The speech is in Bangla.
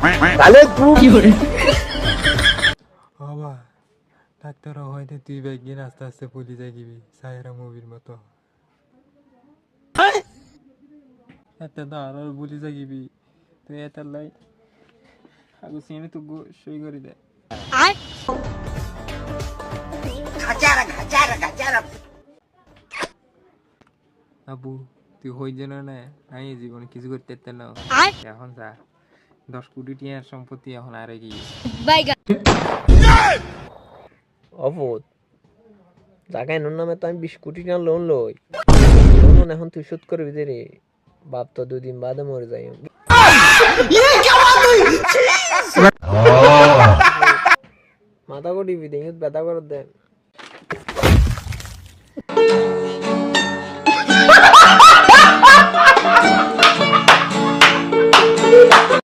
তাহলে তুই বাবা ডাক্তার হয়তো তুই ব্যাগিন আস্তে আস্তে পুলি যাইবি সায়রা মুভির মতো এত তো আর বলি যাইবি তুই এত লাই আগু সিনে তো সই করে দে আবু তুই হই যেন না আমি জীবনে কিছু করতে পারতাম না এখন যা 10 কোটি টাকার সম্পত্তি এখন আর কি অবধ জায়গায় নুন নামে তো আমি 20 কোটি টাকা লোন লই লোন এখন তুই শোধ করবি দে রে বাপ তো 2 দিন বাদে মরে যাই মাথা কটি ব্যথা করে দে